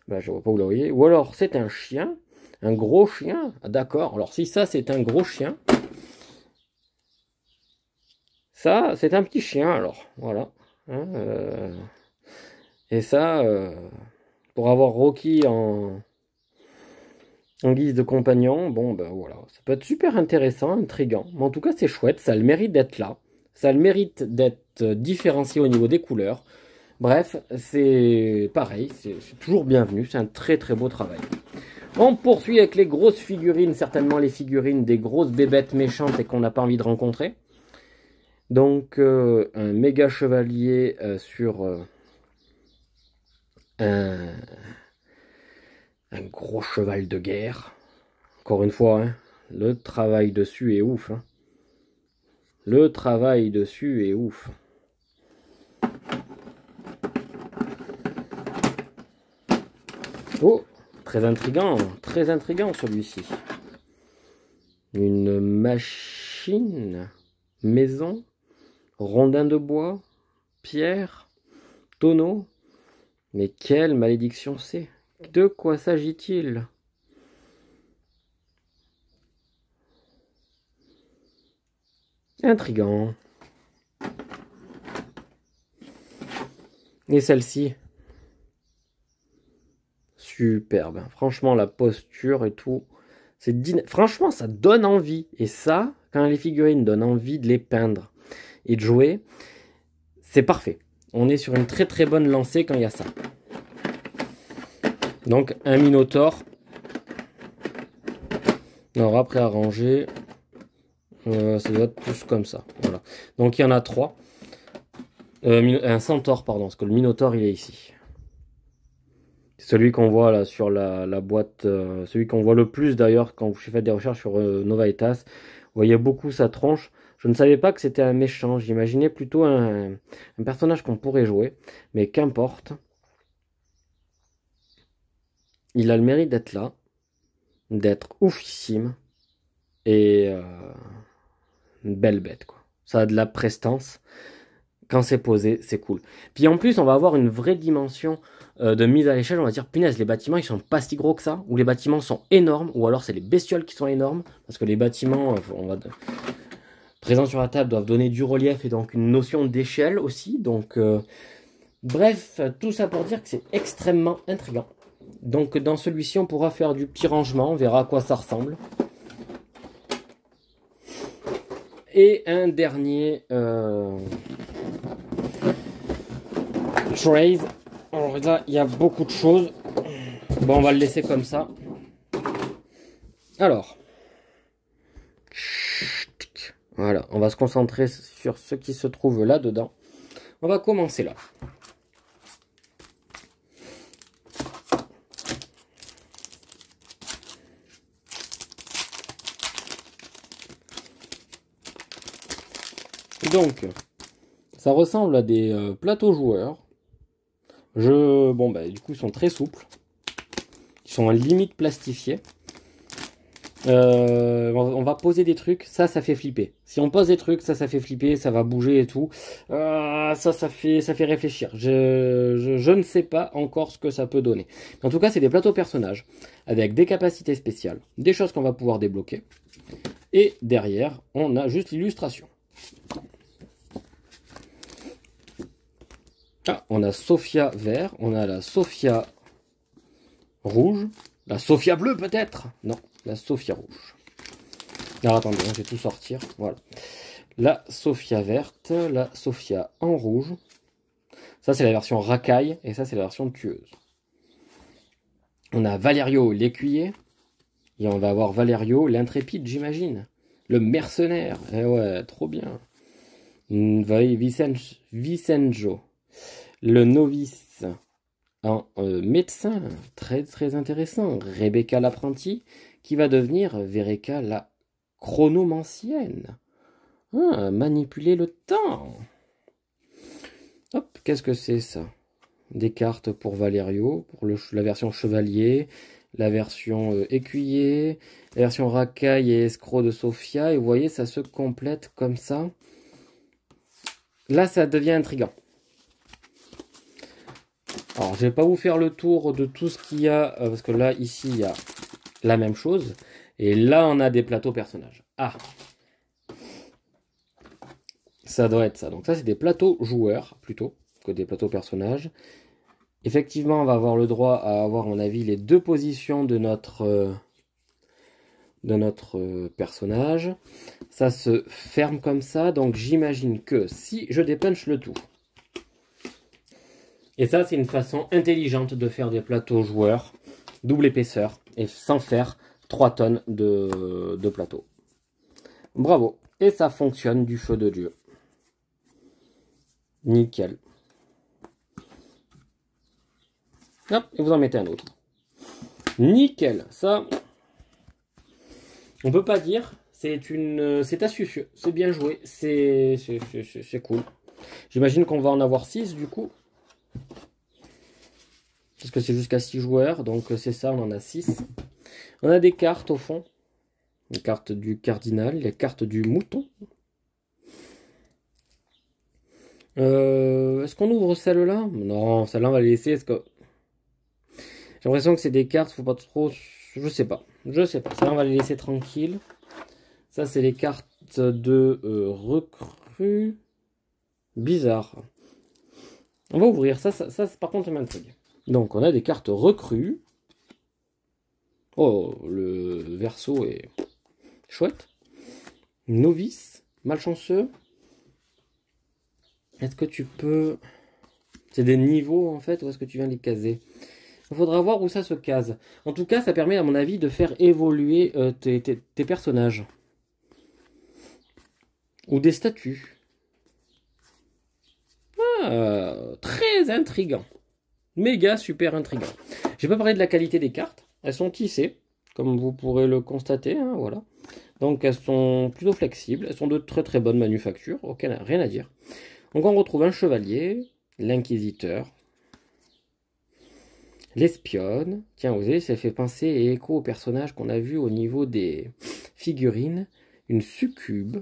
Speaker 1: Ben, je vois pas où vous voyez. Ou alors, c'est un chien, un gros chien. Ah, d'accord, alors si ça, c'est un gros chien, ça, c'est un petit chien, alors, voilà. Hein, et ça, pour avoir Rocky en guise de compagnon, bon, ben voilà, ça peut être super intéressant, intriguant. Mais en tout cas, c'est chouette, ça a le mérite d'être là. Ça a le mérite d'être différencié au niveau des couleurs. Bref, c'est pareil, c'est toujours bienvenu, c'est un très très beau travail. On poursuit avec les grosses figurines, certainement les figurines des grosses bébêtes méchantes et qu'on n'a pas envie de rencontrer. Donc, un méga chevalier sur un gros cheval de guerre. Encore une fois, hein, le travail dessus est ouf. Hein. Le travail dessus est ouf. Oh, très intriguant celui-ci. Une machine, maison, rondin de bois, pierre, tonneau. Mais quelle malédiction c'est? De quoi s'agit-il? Intriguant. Et celle-ci? Superbe. Franchement, la posture et tout. Franchement, ça donne envie. Et ça, quand les figurines donnent envie de les peindre et de jouer, c'est parfait. On est sur une très très bonne lancée quand il y a ça. Donc, un Minotaure. Alors après à ranger, ça doit être plus comme ça. Voilà. Donc il y en a 3. Un centaure, pardon, parce que le minotaure il est ici. C'est celui qu'on voit là sur la boîte, celui qu'on voit le plus d'ailleurs quand vous faites des recherches sur Novaetas. Vous voyez beaucoup sa tronche. Je ne savais pas que c'était un méchant, j'imaginais plutôt un personnage qu'on pourrait jouer, mais qu'importe. Il a le mérite d'être là, d'être oufissime, et une belle bête quoi. Ça a de la prestance. Quand c'est posé, c'est cool. Puis en plus, on va avoir une vraie dimension de mise à l'échelle. On va dire, punaise, les bâtiments, ils sont pas si gros que ça. Ou les bâtiments sont énormes. Ou alors, c'est les bestioles qui sont énormes. Parce que les bâtiments présents sur la table doivent donner du relief et donc une notion d'échelle aussi. Donc, bref, tout ça pour dire que c'est extrêmement intriguant. Donc, dans celui-ci, on pourra faire du petit rangement. On verra à quoi ça ressemble. Et un dernier... Trays. Alors là, il y a beaucoup de choses. Bon, on va le laisser comme ça. Alors. Voilà, on va se concentrer sur ce qui se trouve là-dedans. On va commencer là. Donc, ça ressemble à des plateaux joueurs. Bon, bah, du coup, ils sont très souples. Ils sont à limite plastifiés. On va poser des trucs, ça fait flipper. Si on pose des trucs, ça fait flipper, ça va bouger et tout. Ça fait réfléchir. Je ne sais pas encore ce que ça peut donner. En tout cas, c'est des plateaux personnages avec des capacités spéciales, des choses qu'on va pouvoir débloquer. Et derrière, on a juste l'illustration. Ah, on a Sophia vert, on a la Sophia rouge, la Sophia bleue peut-être? Non, la Sophia rouge. Alors attendez, je vais tout sortir. Voilà. La Sophia verte, la Sophia en rouge. Ça, c'est la version racaille et ça, c'est la version tueuse. On a Valerio l'écuyer. Et on va avoir Valerio l'intrépide, j'imagine. Le mercenaire. Eh ouais, trop bien. Vicenjo. Le novice en médecin. Très, très intéressant. Rebecca l'apprentie qui va devenir Vereka la chronomancienne. Ah, manipuler le temps. Hop, qu'est-ce que c'est ça? Des cartes pour Valerio, pour la version chevalier, la version écuyer, la version racaille et escroc de Sophia. Et vous voyez, ça se complète comme ça. Là, ça devient intriguant. Alors, je vais pas vous faire le tour de tout ce qu'il y a, parce que là, ici, il y a la même chose. Et là, on a des plateaux personnages. Ah! Ça doit être ça. Donc ça, c'est des plateaux joueurs, plutôt, que des plateaux personnages. Effectivement, on va avoir le droit à avoir, à mon avis, les deux positions de notre personnage. Ça se ferme comme ça. Donc j'imagine que si je dépunch le tout. Et ça, c'est une façon intelligente de faire des plateaux joueurs, double épaisseur, et sans faire 3 tonnes de plateau. Bravo. Et ça fonctionne du feu de Dieu. Nickel. Hop, et vous en mettez un autre. Nickel. Ça, on peut pas dire. C'est astucieux. C'est bien joué. C'est cool. J'imagine qu'on va en avoir 6 du coup. Parce que c'est jusqu'à 6 joueurs. Donc c'est ça, on en a 6. On a des cartes au fond. Les cartes du cardinal. Les cartes du mouton. Est-ce qu'on ouvre celle-là? Non, celle-là on va les laisser. Est-ce que... J'ai l'impression que c'est des cartes, faut pas trop... Je sais pas. Ça, on va les laisser tranquilles. Ça, c'est les cartes de recrues. Bizarre. On va ouvrir. Ça par contre, ça m'intrigue. Donc, on a des cartes recrues. Oh, le verso est chouette. Novice. Malchanceux. Est-ce que tu peux... C'est des niveaux, en fait, ou est-ce que tu viens les caser? Il faudra voir où ça se case. En tout cas, ça permet, à mon avis, de faire évoluer tes personnages. Ou des statues. Ah, très intriguant. Méga super intriguant. J'ai pas parlé de la qualité des cartes. Elles sont tissées, comme vous pourrez le constater. Hein, voilà. Donc elles sont plutôt flexibles. Elles sont de très très bonne manufacture. Rien à dire. Donc on retrouve un chevalier, l'inquisiteur, l'espionne. Tiens, vous voyez, ça fait penser et écho au personnage qu'on a vu au niveau des figurines. Une succube,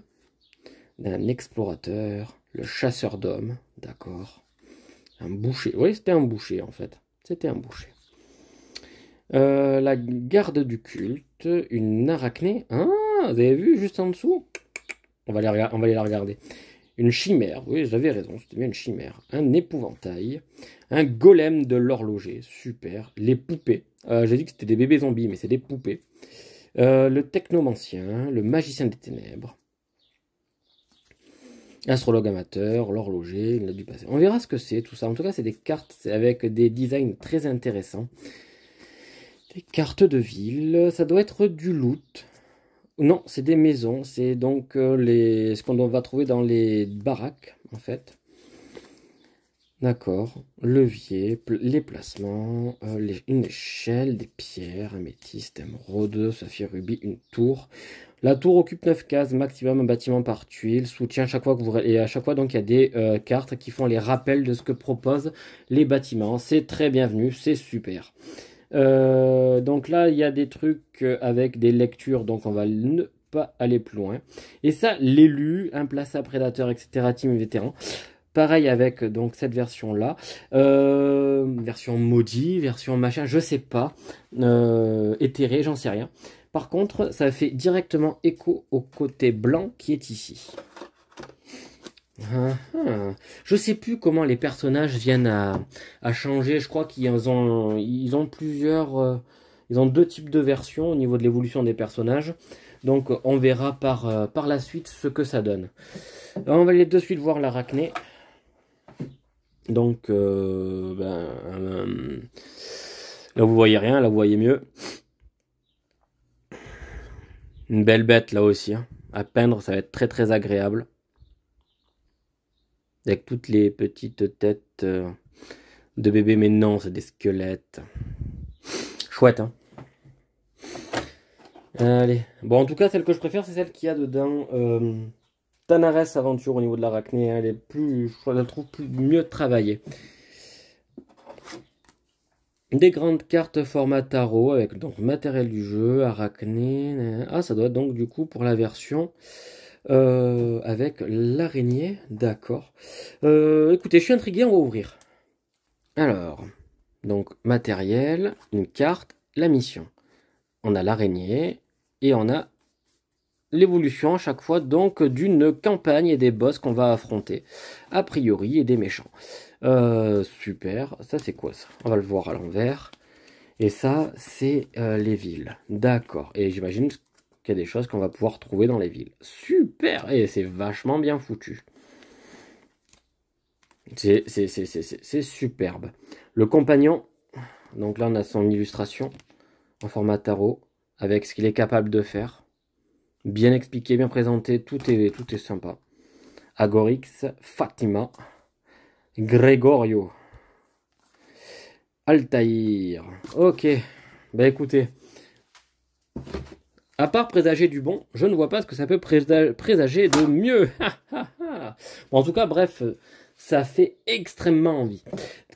Speaker 1: d'un explorateur, le chasseur d'hommes, d'accord. Un boucher, oui c'était un boucher en fait, c'était un boucher. La garde du culte, une arachnée, ah, vous avez vu juste en dessous, on va aller la regarder. Une chimère, oui j'avais raison, c'était bien une chimère. Un épouvantail, un golem de l'horloger, super. Les poupées, j'ai dit que c'était des bébés zombies, mais c'est des poupées. Le technomancien, le magicien des ténèbres, astrologue amateur, l'horloger, il a dû passer. On verra ce que c'est tout ça. En tout cas, c'est des cartes avec des designs très intéressants. Des cartes de ville, ça doit être du loot. Non, c'est des maisons. C'est donc ce qu'on va trouver dans les baraques, en fait. D'accord. Levier, les placements, une échelle, des pierres, améthyste, émeraude, saphir, rubis, une tour. La tour occupe 9 cases, maximum un bâtiment par tuile, soutient chaque fois que vous... Et à chaque fois, donc, il y a des cartes qui font les rappels de ce que proposent les bâtiments. C'est très bienvenu, c'est super. Donc là, il y a des trucs avec des lectures, donc on va ne pas aller plus loin. Et ça, l'élu, implaçable, prédateur, etc., team vétéran. Pareil avec donc cette version-là. Version maudit, version machin, je sais pas. Éthéré, j'en sais rien. Par contre, ça fait directement écho au côté blanc qui est ici. Je sais plus comment les personnages viennent à changer. Je crois qu'ils ont plusieurs... ils ont deux types de versions au niveau de l'évolution des personnages. Donc on verra par la suite ce que ça donne. Alors, on va aller de suite voir l'arachnée. Donc, là vous voyez rien, là vous voyez mieux. Une belle bête là aussi, hein. À peindre, ça va être très très agréable. Avec toutes les petites têtes de bébés, mais non, c'est des squelettes. Chouette, hein. Allez. Bon, en tout cas, celle que je préfère, c'est celle qu'il y a dedans. Tanares Aventure au niveau de l'arachnée. Elle est plus, je la trouve mieux travaillée. Des grandes cartes format tarot avec donc matériel du jeu, arachné. Ah, ça doit être donc du coup pour la version avec l'araignée, d'accord. Écoutez, je suis intrigué, on va ouvrir. Alors, donc matériel, une carte, la mission. On a l'araignée et on a l'évolution à chaque fois donc d'une campagne et des boss qu'on va affronter, a priori, et des méchants. Super, ça c'est quoi ça? On va le voir à l'envers. Et ça, c'est les villes. D'accord. Et j'imagine qu'il y a des choses qu'on va pouvoir trouver dans les villes. Super! Et c'est vachement bien foutu. C'est superbe. Le compagnon, donc là on a son illustration en format tarot, avec ce qu'il est capable de faire. Bien expliqué, bien présenté, tout est sympa. Agorix, Fatima, Gregorio, Altaïr. Ok, bah écoutez, à part présager du bon, je ne vois pas ce que ça peut présager de mieux. Bon, en tout cas, bref, ça fait extrêmement envie.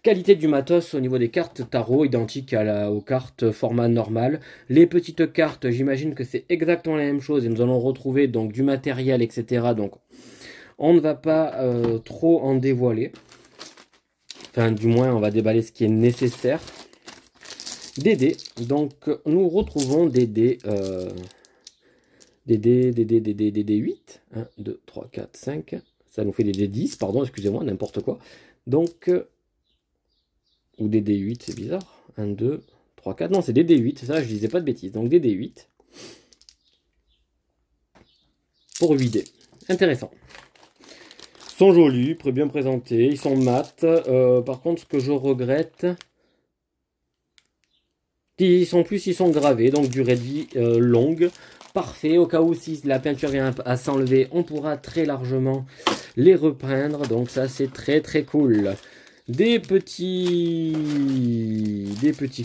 Speaker 1: Qualité du matos au niveau des cartes tarot, identique aux cartes format normal. Les petites cartes, j'imagine que c'est exactement la même chose et nous allons retrouver donc du matériel, etc. Donc on ne va pas trop en dévoiler. Enfin, du moins, on va déballer ce qui est nécessaire. Des dés. Donc nous retrouvons des dés. Des dés 8. 1, 2, 3, 4, 5. Ça nous fait des dés 10, pardon, excusez-moi, n'importe quoi. Donc... ou des D8, c'est bizarre. 1, 2, 3, 4. Non, c'est des D8, ça, je disais pas de bêtises. Donc des D8. Pour 8 dés. Intéressant. Ils sont jolis, bien présentés. Ils sont mat. Par contre, ce que je regrette, Ils sont gravés, donc durée de vie longue. Parfait, au cas où si la peinture vient à s'enlever, on pourra très largement les repeindre. Donc ça, c'est très très cool. Des petits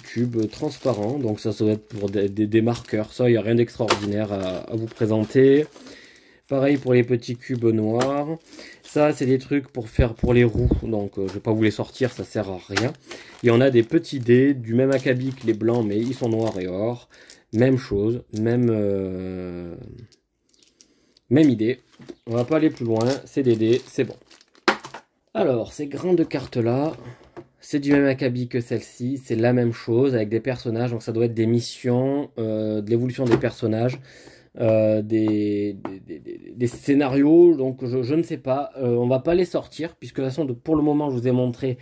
Speaker 1: cubes transparents. Donc ça va être pour des marqueurs. Ça, il n'y a rien d'extraordinaire à vous présenter. Pareil pour les petits cubes noirs. Ça, c'est des trucs pour faire pour les roues. Donc, je ne vais pas vous les sortir, ça sert à rien. Et on a des petits dés, du même acabit que les blancs, mais ils sont noirs et or. Même chose, même idée. On va pas aller plus loin, c'est des dés, c'est bon. Alors, ces grandes cartes-là, c'est du même acabit que celle-ci. C'est la même chose avec des personnages. Donc, ça doit être des missions, de l'évolution des personnages. Des scénarios, donc je ne sais pas, on va pas les sortir puisque de toute façon pour le moment je vous ai montré,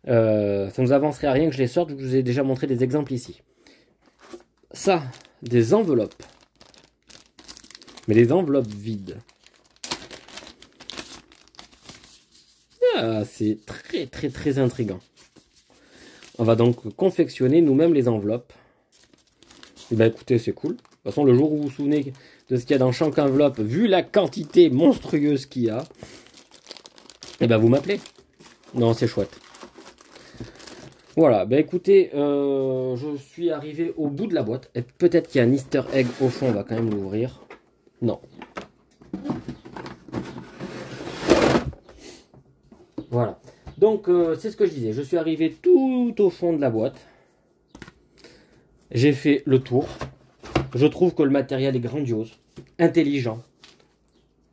Speaker 1: ça nous avancerait à rien que je les sorte. Je vous ai déjà montré des exemples ici. Ça, des enveloppes, mais des enveloppes vides. Ah, c'est très très très intriguant. On va donc confectionner nous-mêmes les enveloppes. Et ben écoutez, c'est cool. De toute façon, le jour où vous vous souvenez de ce qu'il y a dans chaque enveloppe, vu la quantité monstrueuse qu'il y a, et ben vous m'appelez. Non, c'est chouette. Voilà, ben écoutez, je suis arrivé au bout de la boîte. Et peut-être qu'il y a un easter egg au fond, on va quand même l'ouvrir. Non. Voilà. Donc, c'est ce que je disais. Je suis arrivé tout au fond de la boîte. J'ai fait le tour. Je trouve que le matériel est grandiose, intelligent.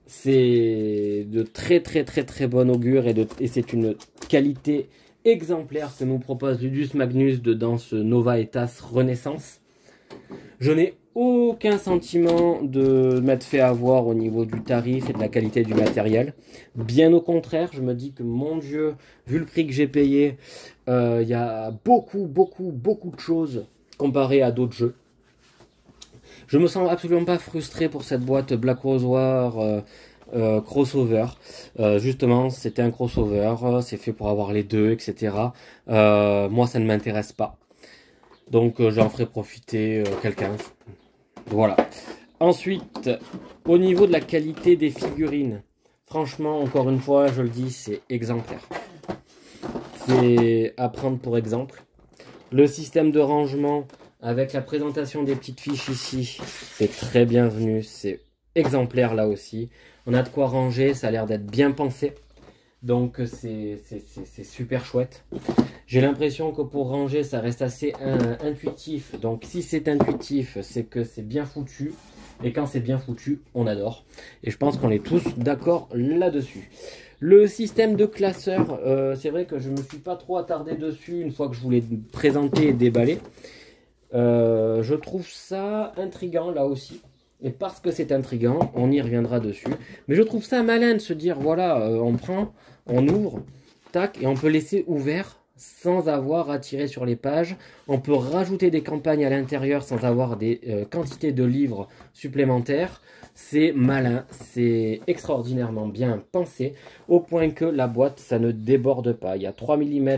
Speaker 1: C'est de très très très très bon augure et c'est une qualité exemplaire que nous propose Ludus Magnus dans ce Nova Etas Renaissance. Je n'ai aucun sentiment de m'être fait avoir au niveau du tarif et de la qualité du matériel. Bien au contraire, je me dis que mon Dieu, vu le prix que j'ai payé, il y a beaucoup de choses comparé à d'autres jeux. Je me sens absolument pas frustré pour cette boîte Black Rose War crossover. Justement, c'était un crossover, c'est fait pour avoir les deux, etc. Moi, ça ne m'intéresse pas. Donc, j'en ferai profiter quelqu'un. Voilà. Ensuite, au niveau de la qualité des figurines, franchement, encore une fois, je le dis, c'est exemplaire. C'est à prendre pour exemple. Le système de rangement avec la présentation des petites fiches ici, c'est très bienvenu, c'est exemplaire là aussi. On a de quoi ranger, ça a l'air d'être bien pensé. Donc c'est super chouette. J'ai l'impression que pour ranger, ça reste assez intuitif. Donc si c'est intuitif, c'est que c'est bien foutu. Et quand c'est bien foutu, on adore. Et je pense qu'on est tous d'accord là-dessus. Le système de classeur, c'est vrai que je ne me suis pas trop attardé dessus une fois que je vous l'ai présenté et déballé. Je trouve ça intriguant là aussi. Et parce que c'est intriguant, on y reviendra dessus. Mais je trouve ça malin de se dire, voilà, on prend, on ouvre, tac, et on peut laisser ouvert sans avoir à tirer sur les pages. On peut rajouter des campagnes à l'intérieur sans avoir des quantités de livres supplémentaires. C'est malin, c'est extraordinairement bien pensé, au point que la boîte, ça ne déborde pas. Il y a 3 mm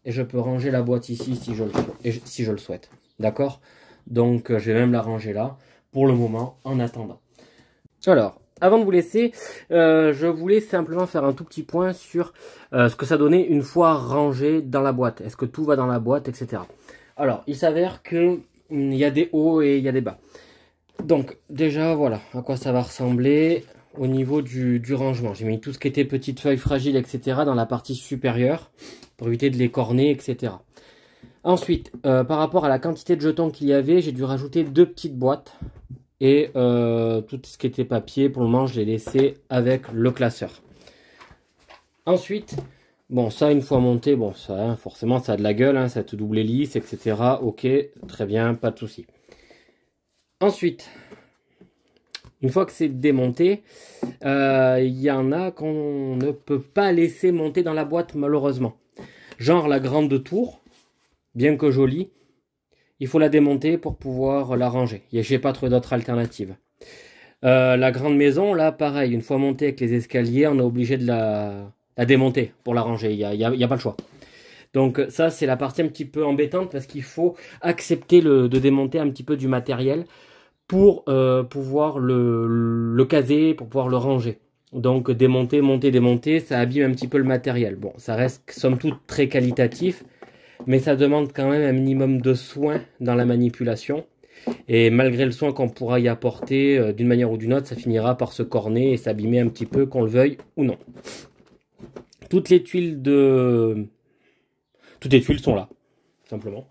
Speaker 1: et je peux ranger la boîte ici si je le souhaite. D'accord? Donc, je vais même la ranger là, pour le moment, en attendant. Alors, avant de vous laisser, je voulais simplement faire un tout petit point sur ce que ça donnait une fois rangé dans la boîte. Est-ce que tout va dans la boîte, etc. Alors, il s'avère qu'il y a des hauts et il y a des bas. Donc, déjà, voilà à quoi ça va ressembler au niveau du rangement. J'ai mis tout ce qui était petites feuilles fragiles, etc. dans la partie supérieure, pour éviter de les corner, etc. Ensuite, par rapport à la quantité de jetons qu'il y avait, j'ai dû rajouter 2 petites boîtes. Et tout ce qui était papier, pour le moment, je l'ai laissé avec le classeur. Ensuite, bon, ça, une fois monté, bon, ça, hein, forcément, ça a de la gueule, hein, cette double hélice, etc. Ok, très bien, pas de souci. Ensuite, une fois que c'est démonté, il y en a qu'on ne peut pas laisser monter dans la boîte, malheureusement. Genre la grande tour, bien que jolie, il faut la démonter pour pouvoir la ranger. Je n'ai pas trouvé d'autre alternative. La grande maison, là, pareil, une fois montée avec les escaliers, on est obligé de la démonter pour la ranger. Il n'y a pas le choix. Donc ça, c'est la partie un petit peu embêtante parce qu'il faut accepter de démonter un petit peu du matériel pour pouvoir le caser, pour pouvoir le ranger. Donc démonter, monter, démonter, ça abîme un petit peu le matériel. Bon, ça reste somme toute très qualitatif, mais ça demande quand même un minimum de soin dans la manipulation. Et malgré le soin qu'on pourra y apporter, d'une manière ou d'une autre, ça finira par se corner et s'abîmer un petit peu, qu'on le veuille ou non. Toutes les tuiles sont là, simplement.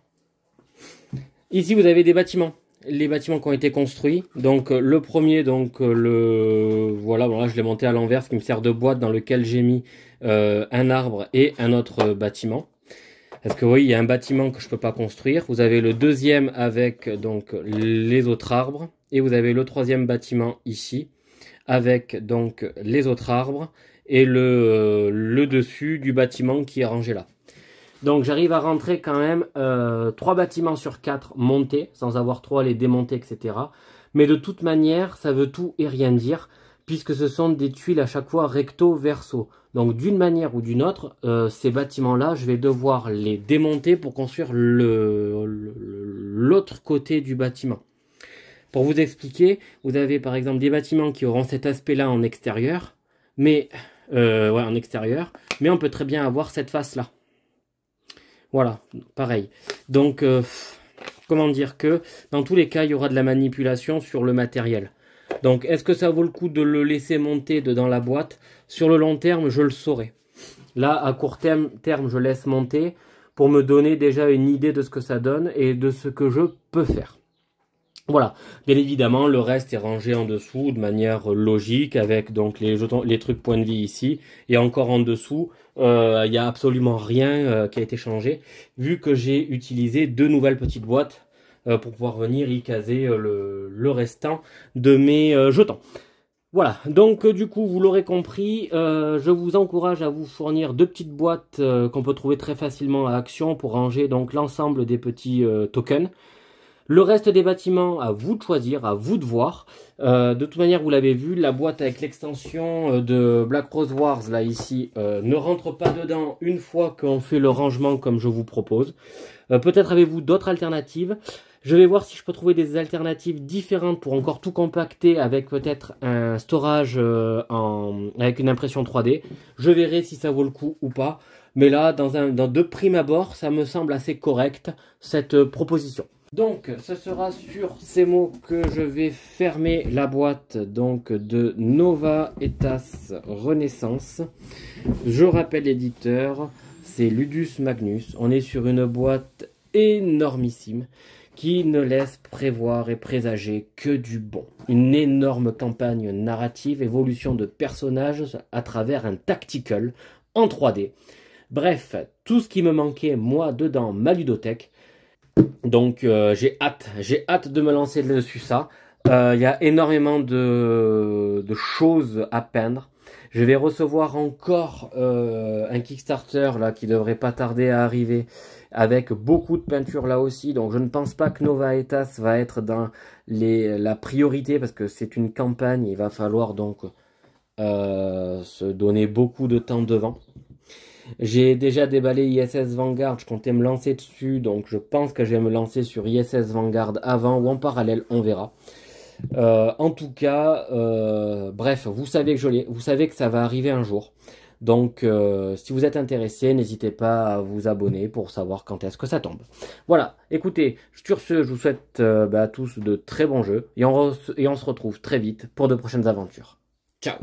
Speaker 1: Ici, vous avez des bâtiments. Les bâtiments qui ont été construits. Donc, le premier, voilà, bon là, je l'ai monté à l'envers, ce qui me sert de boîte dans lequel j'ai mis un arbre et un autre bâtiment. Parce que oui, il y a un bâtiment que je ne peux pas construire. Vous avez le deuxième avec donc les autres arbres. Et vous avez le troisième bâtiment ici avec donc les autres arbres et le dessus du bâtiment qui est rangé là. Donc j'arrive à rentrer quand même 3 bâtiments sur 4 montés, sans avoir trop à les démonter, etc. Mais de toute manière, ça veut tout et rien dire, puisque ce sont des tuiles à chaque fois recto-verso. Donc d'une manière ou d'une autre, ces bâtiments-là, je vais devoir les démonter pour construire l'autre côté du bâtiment. Pour vous expliquer, vous avez par exemple des bâtiments qui auront cet aspect-là en extérieur, mais en extérieur, mais on peut très bien avoir cette face-là. Voilà, pareil. Donc, comment dire que, dans tous les cas, il y aura de la manipulation sur le matériel. Donc, est-ce que ça vaut le coup de le laisser monter dans la boîte? Sur le long terme, je le saurai. Là, à court terme, je laisse monter pour me donner déjà une idée de ce que ça donne et de ce que je peux faire. Voilà, bien évidemment, le reste est rangé en dessous de manière logique avec donc les trucs point de vie ici. Et encore en dessous, il n'y a absolument rien qui a été changé, vu que j'ai utilisé 2 nouvelles petites boîtes pour pouvoir venir y caser le restant de mes jetons. Voilà, donc du coup, vous l'aurez compris, je vous encourage à vous fournir 2 petites boîtes qu'on peut trouver très facilement à Action pour ranger donc l'ensemble des petits tokens. Le reste des bâtiments, à vous de choisir, à vous de voir. De toute manière, vous l'avez vu, la boîte avec l'extension de Black Rose Wars, là, ici, ne rentre pas dedans une fois qu'on fait le rangement comme je vous propose. Peut-être avez-vous d'autres alternatives. Je vais voir si je peux trouver des alternatives différentes pour encore tout compacter avec peut-être un storage avec une impression 3D. Je verrai si ça vaut le coup ou pas. Mais là, de prime abord, ça me semble assez correct, cette proposition. Donc, ce sera sur ces mots que je vais fermer la boîte donc de Nova Etas Renaissance. Je rappelle l'éditeur, c'est Ludus Magnus. On est sur une boîte énormissime qui ne laisse prévoir et présager que du bon. Une énorme campagne narrative, évolution de personnages à travers un tactical en 3D. Bref, tout ce qui me manquait moi dedans ma ludothèque. Donc j'ai hâte de me lancer dessus ça. Il y a énormément de choses à peindre. Je vais recevoir encore un Kickstarter là qui devrait pas tarder à arriver avec beaucoup de peinture là aussi. Donc je ne pense pas que Nova Etas va être dans la priorité parce que c'est une campagne. Il va falloir donc se donner beaucoup de temps devant. J'ai déjà déballé ISS Vanguard, je comptais me lancer dessus, donc je pense que je vais me lancer sur ISS Vanguard avant ou en parallèle, on verra. En tout cas, bref, vous savez que ça va arriver un jour. Donc, si vous êtes intéressé, n'hésitez pas à vous abonner pour savoir quand est-ce que ça tombe. Voilà, écoutez, sur ce, je vous souhaite à tous de très bons jeux et on se retrouve très vite pour de prochaines aventures. Ciao!